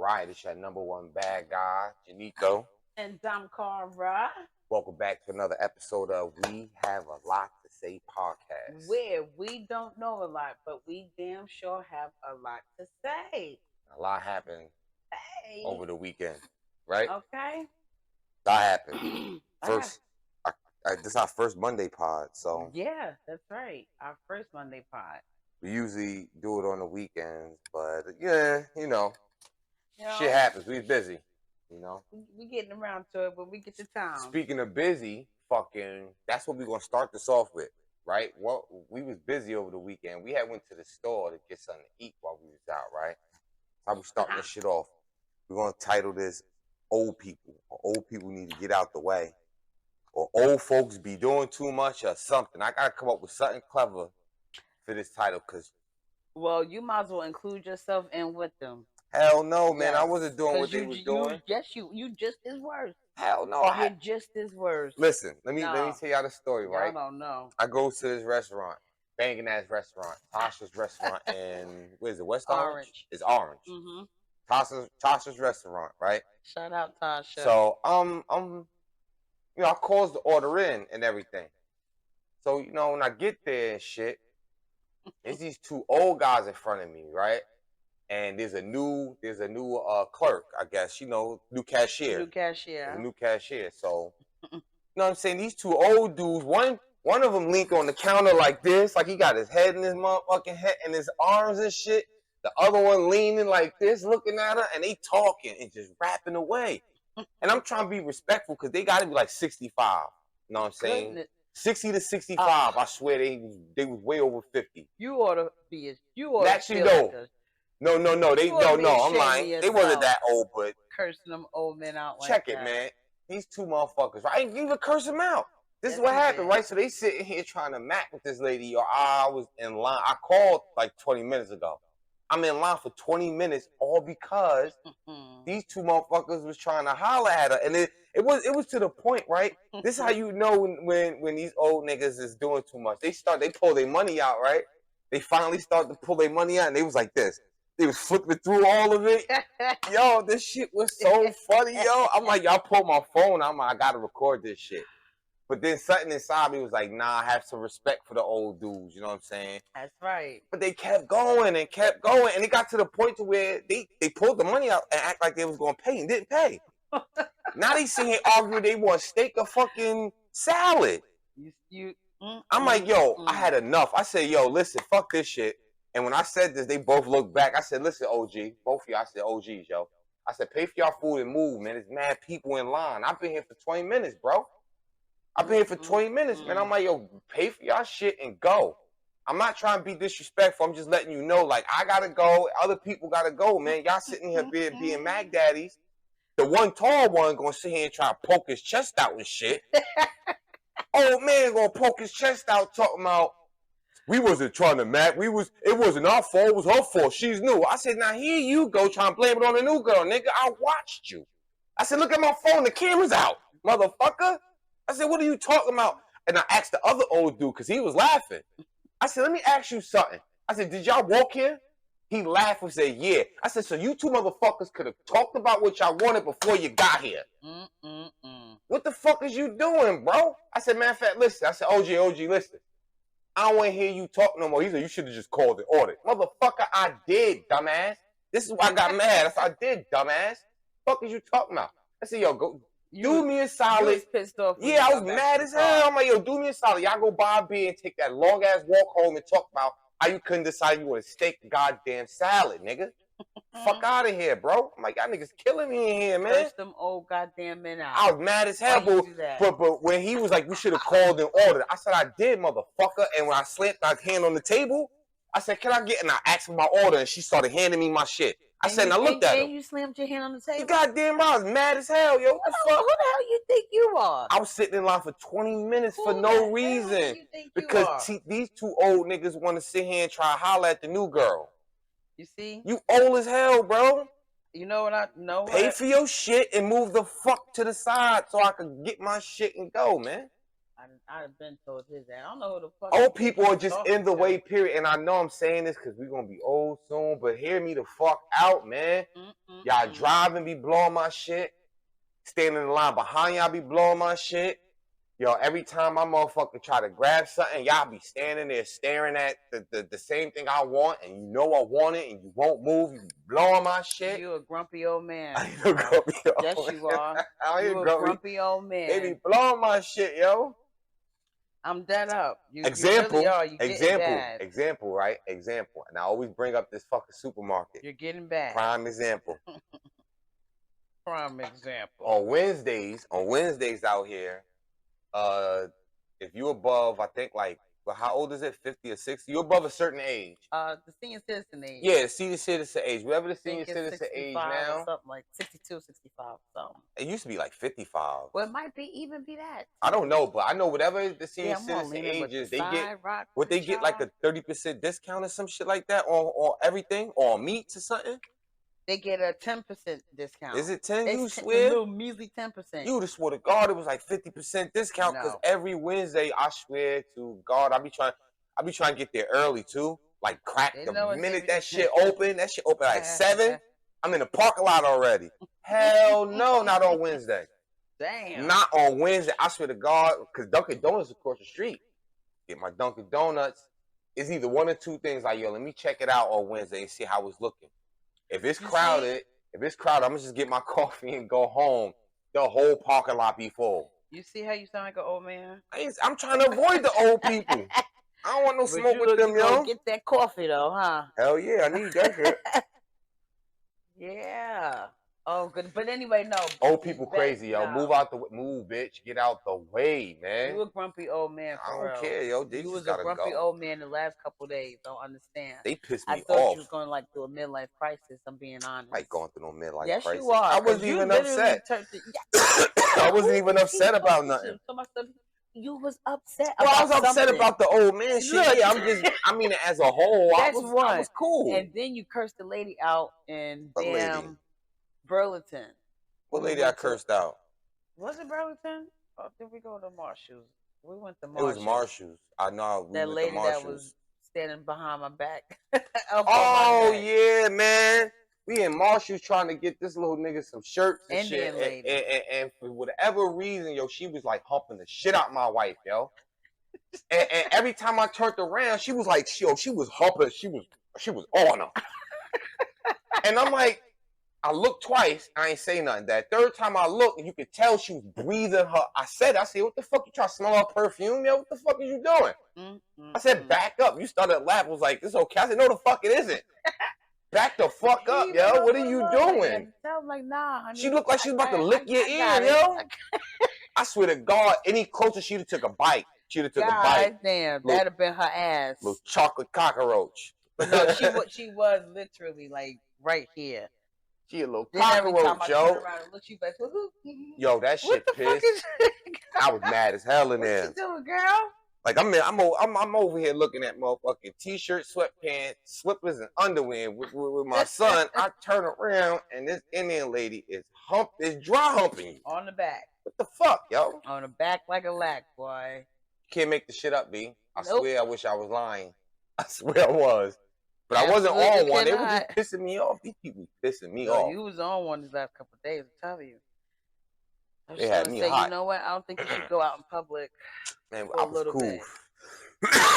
right, it's your number one bad guy, Janito. And Dom Cara, Welcome back to another episode of We Have a Lot to Say podcast. where we don't know a lot, but we damn sure have a lot to say. A lot happened Hey. over the weekend, right? Okay. A lot happened. I First, this is our first Monday pod, so yeah, that's right. Our first Monday pod. we usually do it on the weekends, but yeah, You know, shit happens. We busy, we getting around to it, but we get the time. Speaking of busy, that's what we're gonna start this off with, right? Well, we was busy over the weekend. We had went to the store to get something to eat while we was out, right? How we starting this shit off? We're gonna title this "Old People." Old people need to get out the way, or old folks be doing too much, or something. I gotta come up with something clever for this title, cause Well, you might as well include yourself in with them. hell no, man, Yes. I wasn't doing what they was doing. You just as worse. Hell no, You're just as worse. Listen. Let me No. tell y'all the story, right? I don't know. I go to this restaurant, banging ass restaurant, Tasha's restaurant, and where is it? West Orange? It's Orange. Mm-hmm. Tasha's restaurant, right? Shout out Tasha. So I calls the order in and everything. So when I get there and shit, there's these two old guys in front of me, right? And there's a new clerk, I guess, new cashier. New cashier. There's a new cashier. So you know what I'm saying? These two old dudes, one of them leaned on the counter like this, like he got his head in his motherfucking head and his arms and shit. The other one leaning like this, looking at her, and they talking and just rapping away. And I'm trying to be respectful because they got to be like 65. You know what I'm saying? Goodness. 60 to 65. I swear they was way over 50. You ought to be Actually, no. No. I'm lying. They wasn't that old, but cursing them old men out like check that. it, man. These two motherfuckers, right? I ain't even curse them out. This Yes, is what you happened, did. right? So they sitting here trying to mac with this lady. Or I was in line. I called like 20 minutes ago. I'm in line for 20 minutes, all because these two motherfuckers was trying to holler at her, and it was to the point, right? This is how you know when these old niggas is doing too much. They pull their money out, right? They finally start to pull their money out, and they was like this. They was flipping through all of it. Yo, this shit was so funny, yo. I'm like, y'all pull my phone. I'm like, I gotta record this shit. But then something inside me was like, nah, I have some respect for the old dudes. You know what I'm saying? That's right. But they kept going, and it got to the point to where they pulled the money out and act like they was gonna pay and didn't pay. Now they sitting here arguing they want steak or fucking salad. I'm like, yo, I had enough. I said, yo, listen, fuck this shit. And when I said this, they both looked back. I said, listen, OG, both of y'all. I said, OGs, yo. I said, pay for y'all food and move, man. There's mad people in line. I've been here for 20 minutes, bro. I've been here for 20 minutes, man. I'm like, yo, pay for y'all shit and go. I'm not trying to be disrespectful. I'm just letting you know, like, I gotta go. Other people gotta go, man. Y'all sitting here being Mac Daddies. The one tall one gonna sit here and try to poke his chest out and shit. Old man gonna poke his chest out talking about, we wasn't trying to Mac. It wasn't our fault. It was her fault. She's new. I said, now here you go trying to blame it on the new girl, nigga. I watched you. I said, look at my phone. The camera's out, motherfucker. I said, what are you talking about? And I asked the other old dude because he was laughing. I said, let me ask you something. I said, did y'all walk here? He laughed and said, yeah. I said, so you two motherfuckers could have talked about what y'all wanted before you got here. What the fuck is you doing, bro? I said, matter of fact, listen. I said, OG, listen. I don't want to hear you talk no more. He said, you should have just called it ordered. Motherfucker, I did, dumbass. This is why I got mad. I said, I did, dumbass. Fuck is you talking about? I said, yo, go. Do me a solid. You was pissed off. Yeah, I was mad as hell. I'm like, yo, do me a solid. Y'all go buy a beer and take that long ass walk home and talk about how you couldn't decide you want a steak goddamn salad, nigga. Fuck out of here, bro. I'm like, y'all niggas killing me in here, man. Curse them old goddamn men out. I was mad as hell, but when he was like, we should have called and ordered, I said, I did, motherfucker. And when I slammed my hand on the table, I said, can I get? And I asked for my order, and she started handing me my shit. I said, and I looked at him. And you slammed your hand on the table? You goddamn right. I was mad as hell, yo. What the fuck? Who the hell you think you are? I was sitting in line for 20 minutes for no reason. Because these two old niggas want to sit here and try to holler at the new girl. You see? You old as hell, bro. You know what I know? Pay for your shit and move the fuck to the side so I can get my shit and go, man. I've been told his ass. I don't know who the fuck. Old people are just in the way, period. And I know I'm saying this because we're going to be old soon, but hear me the fuck out, man. Y'all driving be blowing my shit. Standing in the line behind y'all be blowing my shit. Yo, every time my motherfucker try to grab something, y'all be standing there staring at the same thing I want, and you know I want it, and you won't move. You be blowing my shit. You a grumpy old man. I ain't no grumpy old Yes, man. you are. I ain't You a grumpy old man. They be blowing my shit, yo. I'm dead up. You Example, really are. You getting bad. example, right? Example. And I always bring up this fucking supermarket. You're getting bad. Prime example. Prime example. On Wednesdays out here, if you above, I think like, well, how old is it? 50 or 60? You're above a certain age. The senior citizen age. Yeah, senior citizen age. Whatever the senior it's citizen age 65 now. or something like 62, 65, something. It used to be like 55. Well, it might be even be that. I don't know, but I know whatever the senior Yeah, I'm gonna citizen lean in age with is, the they get side rock what they with get like y'all. a 30% discount or some shit like that on everything, or meats or something. They get a 10% discount. Is it 10? You It's a swear? little measly 10%. You would have swore to God it was like 50% discount, because No. every Wednesday, I swear to God, I be trying to get there early too. Like crack They the know it's minute every- that shit open like 7. I'm in the parking lot already. Hell no, not on Wednesday. Damn. Not on Wednesday. I swear to God, because Dunkin' Donuts across the street. Get my Dunkin' Donuts. It's either one or two things. Like, yo, let me check it out on Wednesday and see how it's looking. If it's crowded, I'm gonna just get my coffee and go home. The whole parking lot be full. You see how you sound like an old man? I'm trying to avoid the old people. I don't want no smoke with them, yo. Get that coffee though, huh? Hell yeah, I need that shit. Yeah. Oh, good. But anyway, no. Old people crazy, yo. No. Move, bitch. Get out the way, man. You a grumpy old man for I don't real. care, yo. They You just was a gotta grumpy go. old man the last couple of days. Don't understand. They pissed I me thought off. you was going like through a midlife crisis. I'm being honest. Like going through no midlife yes, crisis. you are. I wasn't even upset. I wasn't even upset about nothing. You was upset. Well, I was about upset something. about the old man shit. Look. Yeah, I mean it as a whole. I That's was cool. And then you cursed the lady out in What lady? damn Burlington. What lady I cursed out? Was it Burlington? Or did we go to Marshalls? We went to It Marshalls. was Marshalls. I know. That lady that was standing behind my back. Oh yeah, man. We in Marshalls trying to get this little nigga some shirts and Indian shit. lady. And for whatever reason, yo, she was like humping the shit out my wife, yo. and every time I turned around, she was like, she was humping. She was on her. And I'm like, I looked twice. I ain't say nothing. That third time I looked, you could tell she was breathing her. I said, what the fuck? You trying to smell her perfume, yo? What the fuck is you doing? I said, back up. You started laughing. I was like, it's okay. I said, no, the fuck it isn't. Back the fuck up, yo. What are you doing? I was like, nah, honey. She looked like she was about to lick your ear, yo. I swear to God, any closer, she'd have took a bite. She'd have took a bite. Damn, that'd have been her ass. Little chocolate cockroach. No, she was literally like right here. She a little Then every time cockroach, I yo. turn around and look, she like, Yo, that shit what the fuck pissed. is I was mad as hell in there. What you doing, girl? Like I'm over here looking at motherfucking t-shirt, sweatpants, slippers, and underwear with my son. I turn around and this Indian lady is dry humping you. On the back. What the fuck, yo? On the back like a lack, boy. Can't make the shit up, B. I Nope. swear I wish I was lying. I swear I was. But I wasn't on one. They were just pissing me off. These people pissing me off. You was on one these last couple of days, I'm telling you. They had me hot. You know what? I don't think you should go out in public. Man, for I a was little cool. bit.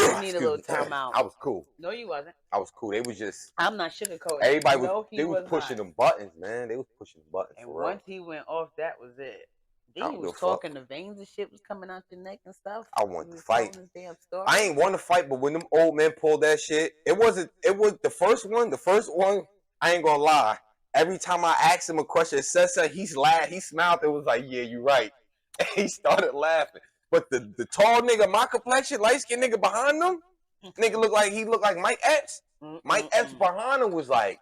You need a little time out. I was cool. No, you wasn't. I was cool. They was just. I'm not sugarcoating. Everybody they was pushing them buttons, man. They was pushing the buttons. And for once he went off, that was it. Then he was talking, the veins and shit was coming out your neck and stuff. I want to fight. Damn story. I ain't want to fight, but when them old men pulled that shit, it was the first one. The first one, I ain't gonna lie. Every time I asked him a question, he smiled. It was like, yeah, you right. And he started laughing. But the tall nigga, my complexion, light skinned nigga behind him, nigga looked like Mike Epps. Mike Epps behind him was like,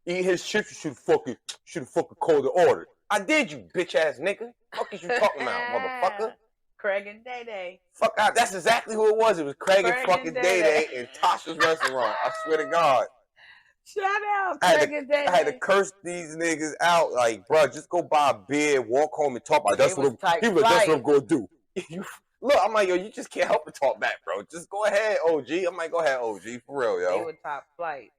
eat his chips, should have fucking called the order. I did, you bitch ass nigga. Fuck is you talking about, motherfucker? Craig and Day Day. Fuck out. That's exactly who it was. It was Craig and fucking Day Day in Tasha's restaurant. I swear to God. Shout out, Craig and Day Day. I had to curse these niggas out. Like, bro, just go buy a beer, walk home, and talk about. That's what I'm gonna do. Look, I'm like, yo, you just can't help but talk back, bro. Just go ahead, OG. I'm like, go ahead, OG, for real, yo. They were top flight.